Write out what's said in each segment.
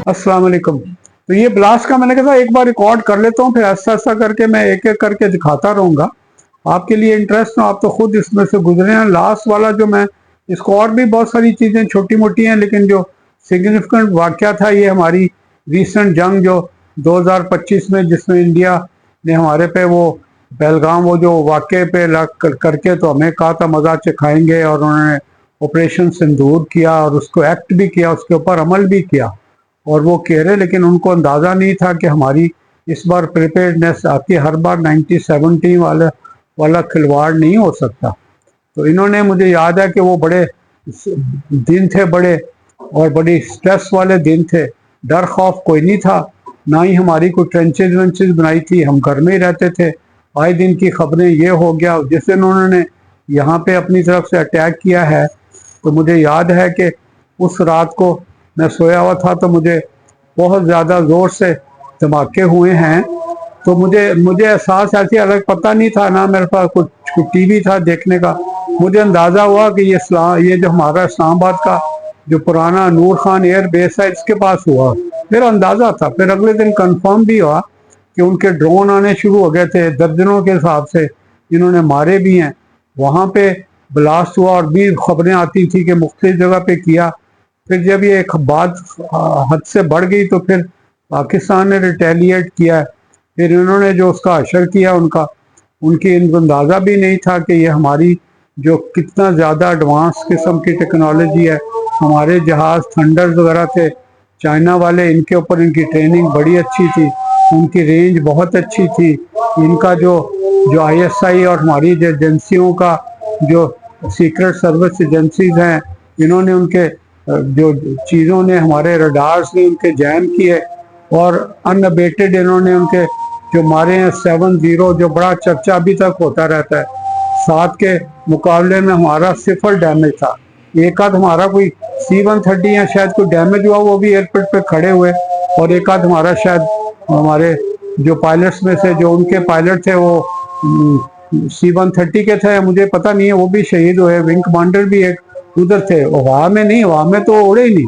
अस्सलाम वालेकुम। तो ये ब्लास्ट का मैंने कहा एक बार रिकॉर्ड कर लेता हूँ, फिर ऐसा ऐसा करके मैं एक एक करके दिखाता रहूँगा। आपके लिए इंटरेस्ट हो, आप तो खुद इसमें से गुजरे हैं। लास्ट वाला जो मैं, इसको और भी बहुत सारी चीज़ें छोटी मोटी हैं, लेकिन जो सिग्निफिकेंट वाक़या था ये हमारी रीसेंट जंग जो 2025 में, जिसमें इंडिया ने हमारे पे वो पहलगाम वो जो वाक़े पे लग करके तो हमें कहा था मज़ा चखाएंगे, और उन्होंने ऑपरेशन सिंदूर किया और उसको एक्ट भी किया, उसके ऊपर अमल भी किया। और वो कह रहे, लेकिन उनको अंदाज़ा नहीं था कि हमारी इस बार प्रिपेयर्डनेस आती है। हर बार 1970 वाला खिलवाड़ नहीं हो सकता। तो इन्होंने, मुझे याद है कि वो बड़े दिन थे, बड़े और बड़ी स्ट्रेस वाले दिन थे। डर खौफ कोई नहीं था, ना ही हमारी कोई ट्रेंचेज वेंचेज बनाई थी, हम घर में ही रहते थे। आए दिन की खबरें, ये हो गया। जिस दिन उन्होंने यहाँ पे अपनी तरफ से अटैक किया है, तो मुझे याद है कि उस रात को मैं सोया हुआ था, तो मुझे बहुत ज़्यादा ज़ोर से धमाके हुए हैं। तो मुझे एहसास ऐसी अलग पता नहीं था, ना मेरे पास कुछ टीवी था देखने का। मुझे अंदाज़ा हुआ कि ये जो हमारा इस्लामाबाद का जो पुराना नूर खान एयर बेस है, इसके पास हुआ। फिर अंदाज़ा था, फिर अगले दिन कंफर्म भी हुआ कि उनके ड्रोन आने शुरू हो गए थे, दर्जनों के हिसाब से। इन्होंने मारे भी हैं। वहाँ पे ब्लास्ट हुआ और भी खबरें आती थी कि मुख्तलिफ जगह पे किया। फिर जब ये एक बात हद से बढ़ गई, तो फिर पाकिस्तान ने रिटेलिएट किया। फिर इन्होंने जो उसका असर किया, उनकी अंदाज़ा भी नहीं था कि ये हमारी जो कितना ज़्यादा एडवांस किस्म की टेक्नोलॉजी है। हमारे जहाज़ थंडर्स वगैरह थे, चाइना वाले, इनके ऊपर इनकी ट्रेनिंग बड़ी अच्छी थी, उनकी रेंज बहुत अच्छी थी। इनका जो ISI और हमारी जो एजेंसियों का जो सीक्रेट सर्विस एजेंसीज हैं, इन्होंने उनके जो चीज़ों ने, हमारे रडार्स ने उनके जैम किए, और अनअबेटेड इन्होंने उनके जो मारे हैं 7-0, जो बड़ा चर्चा अभी तक होता रहता है। 7 के मुकाबले में हमारा 0 डैमेज था। एक आध हमारा कोई C-130 या शायद कोई डैमेज हुआ, वो भी एयरपोर्ट पे खड़े हुए। और एक आध हमारा शायद, हमारे जो पायलट्स में से, जो उनके पायलट थे, वो C-130 के थे, मुझे पता नहीं है, वो भी शहीद हुए। विंग कमांडर भी एक उधर थे, हवा में नहीं, हवा में तो उड़े ही नहीं।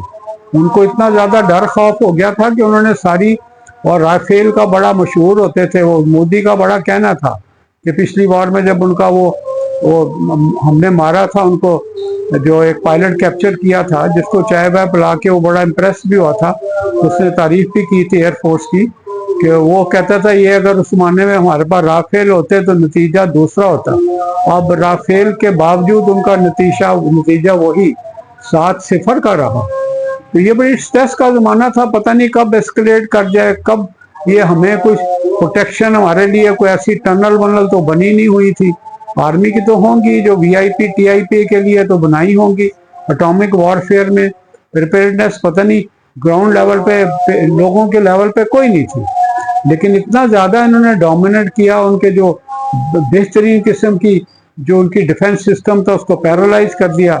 उनको इतना ज़्यादा डर खौफ हो गया था कि उन्होंने सारी, और राफेल का बड़ा मशहूर होते थे वो, मोदी का बड़ा कहना था कि पिछली बार में जब उनका वो हमने मारा था उनको, जो एक पायलट कैप्चर किया था, जिसको चाय वाय पिला के वो बड़ा इम्प्रेस भी हुआ था, उसने तारीफ भी की थी एयरफोर्स की, कि वो कहता था ये अगर उस जमाने में हमारे पास राफेल होते तो नतीजा दूसरा होता। अब राफेल के बावजूद उनका नतीजा वही 7-0 का रहा। तो ये बड़ी स्ट्रेस का ज़माना था, पता नहीं कब एस्केलेट कर जाए, कब ये हमें कुछ प्रोटेक्शन, हमारे लिए कोई ऐसी टनल वनल तो बनी नहीं हुई थी। आर्मी की तो होंगी, जो VIP TIP के लिए तो बनाई होंगी। एटॉमिक वॉरफेयर में प्रिपेयर्डनेस पता नहीं ग्राउंड लेवल पे लोगों के लेवल पे कोई नहीं थी। लेकिन इतना ज़्यादा इन्होंने डोमिनेट किया, उनके जो बेहतरीन किस्म की जो उनकी डिफेंस सिस्टम था, उसको पैरालाइज कर दिया।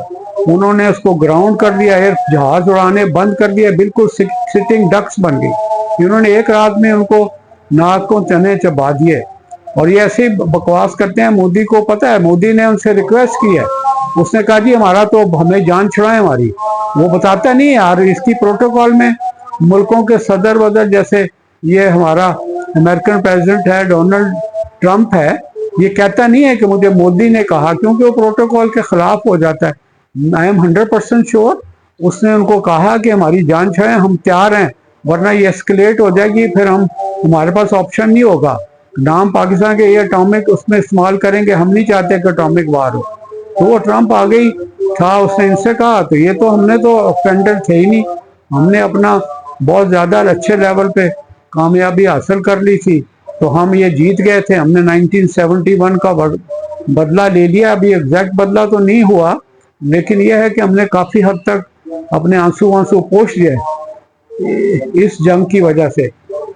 उन्होंने उसको ग्राउंड कर दिया, एयर जहाज उड़ाने बंद कर दिया, बिल्कुल सिटिंग डक्स बन गई। इन्होंने एक रात में उनको नाक को चने चबा दिए। और ये ऐसे बकवास करते हैं। मोदी को पता है, मोदी ने उनसे रिक्वेस्ट की है, उसने कहा जी हमारा तो, हमें जान छुड़ाएं हमारी। वो बताता नहीं यार, इसकी प्रोटोकॉल में मुल्कों के सदर वदर, जैसे ये हमारा अमेरिकन प्रेसिडेंट है, डोनाल्ड ट्रंप है, ये कहता नहीं है कि मुझे मोदी ने कहा, क्योंकि वो प्रोटोकॉल के खिलाफ हो जाता है। आई एम 100% श्योर उसने उनको कहा कि हमारी जान छुड़ाएं, हम तैयार हैं, वरना ये एस्केलेट हो जाएगी, फिर हमारे पास ऑप्शन नहीं होगा। नाम पाकिस्तान के ये एटॉमिक उसमें इस्तेमाल करेंगे, हम नहीं चाहते कि एटॉमिक वार हो। तो वो ट्रंप आ गई था, उसने इनसे कहा, तो ये तो हमने तो ऑफेंडर थे ही नहीं, हमने अपना बहुत ज़्यादा अच्छे लेवल पे कामयाबी हासिल कर ली थी, तो हम ये जीत गए थे। हमने 1971 का बदला ले लिया। अभी एग्जैक्ट बदला तो नहीं हुआ, लेकिन यह है कि हमने काफ़ी हद तक अपने आंसू पोंछ लिए इस जंग की वजह से।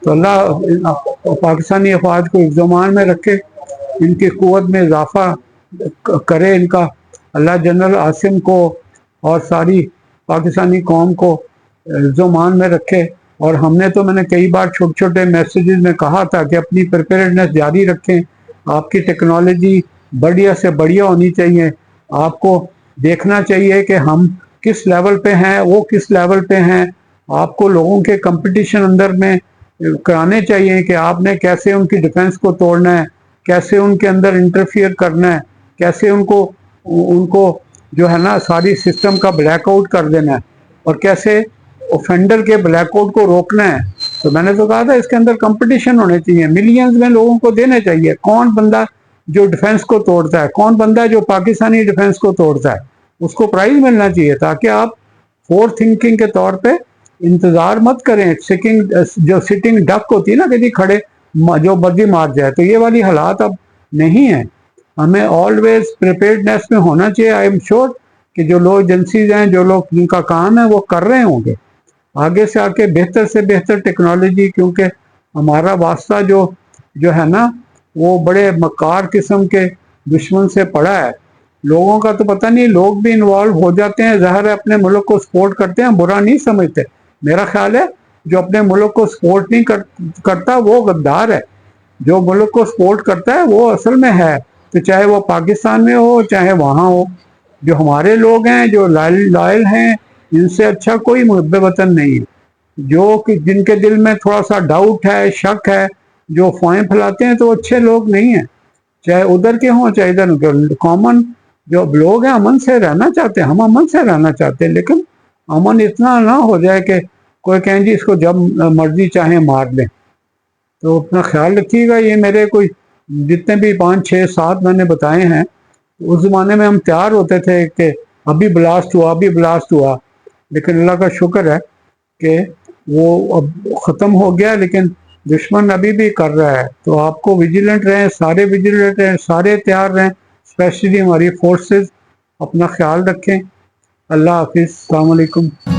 तो अल्लाह पाकिस्तानी अफवाज को इज़्ज़ो-मान में रखे, इनकी क़ुव्वत में इजाफा करे। इनका अल्लाह जनरल आसिम को और सारी पाकिस्तानी कौम को इज़्ज़ो-मान में रखे। और हमने तो, मैंने कई बार छोटे छोटे मैसेजेस में कहा था कि अपनी प्रिपेयर्डनेस जारी रखें। आपकी टेक्नोलॉजी बढ़िया से बढ़िया होनी चाहिए। आपको देखना चाहिए कि हम किस लेवल पे हैं, वो किस लेवल पे हैं। آپ کو لوگوں کے کمپٹیشن اندر میں کرانے چاہیے کہ آپ نے کیسے ان کی ڈیفنس کو توڑنا ہے، کیسے ان کے اندر انٹرفیئر کرنا ہے، کیسے ان کو جو ہے نا ساری سسٹم کا بلیک آؤٹ کر دینا ہے، اور کیسے اوفینڈر کے بلیک آؤٹ کو روکنا ہے۔ تو میں نے تو کہا تھا اس کے اندر کمپٹیشن ہونے چاہیے، ملینز میں لوگوں کو دینے چاہیے، کون بندہ جو ڈیفنس کو توڑتا ہے، کون بندہ جو پاکستانی ڈیفنس کو توڑتا ہے، اس کو پرائز ملنا چاہیے، تاکہ آپ فور تھنکنگ کے طور پہ انتظار مت کریں، جو سٹنگ ڈک ہوتی ہے نا کسی کھڑے جو مرضی مار جائے، تو یہ والی حالات اب نہیں ہیں۔ ہمیں آلویز پریپیئرڈنیس میں ہونا چاہیے۔ آئی ایم شیور کہ جو لوگ ایجنسیز ہیں، جو لوگ جن کا کام ہے وہ کر رہے ہوں گے آگے سے آ کے بہتر سے بہتر ٹیکنالوجی، کیونکہ ہمارا واسطہ جو ہے نا وہ بڑے مکار قسم کے دشمن سے پڑا ہے۔ لوگوں کا تو پتہ نہیں، لوگ بھی انوالو ہو جاتے ہیں، ظاہر ہے اپنے ملک کو سپورٹ کرتے ہیں، برا نہیں سمجھتے۔ میرا خیال ہے جو اپنے ملک کو سپورٹ نہیں کرتا وہ غدار ہے، جو ملک کو سپورٹ کرتا ہے وہ اصل میں ہے، تو چاہے وہ پاکستان میں ہو چاہے وہاں ہو۔ جو ہمارے لوگ ہیں جو لائل ہیں، ان سے اچھا کوئی محب وطن نہیں ہے۔ جو کہ جن کے دل میں تھوڑا سا ڈاؤٹ ہے، شک ہے، جو فوائیں پھیلاتے ہیں، تو اچھے لوگ نہیں ہیں، چاہے ادھر کے ہوں چاہے ادھر کے۔ کامن جو لوگ ہیں امن سے رہنا چاہتے ہیں، ہم امن سے رہنا چاہتے ہیں، لیکن امن اتنا نہ ہو جائے کہ کوئی کہیں جی اس کو جب مرضی چاہیں مار لیں۔ تو اپنا خیال رکھیے گا۔ یہ میرے کوئی جتنے بھی 5 6 7 میں نے بتائے ہیں، اس زمانے میں ہم تیار ہوتے تھے کہ ابھی بلاسٹ ہوا، ابھی بلاسٹ ہوا، لیکن اللہ کا شکر ہے کہ وہ اب ختم ہو گیا، لیکن دشمن ابھی بھی کر رہا ہے۔ تو آپ کو ویجیلنٹ رہیں، سارے ویجیلنٹ رہیں، سارے تیار رہیں، اسپیشلی ہماری فورسز۔ اپنا خیال رکھیں۔ اللہ حافظ، السلام علیکم۔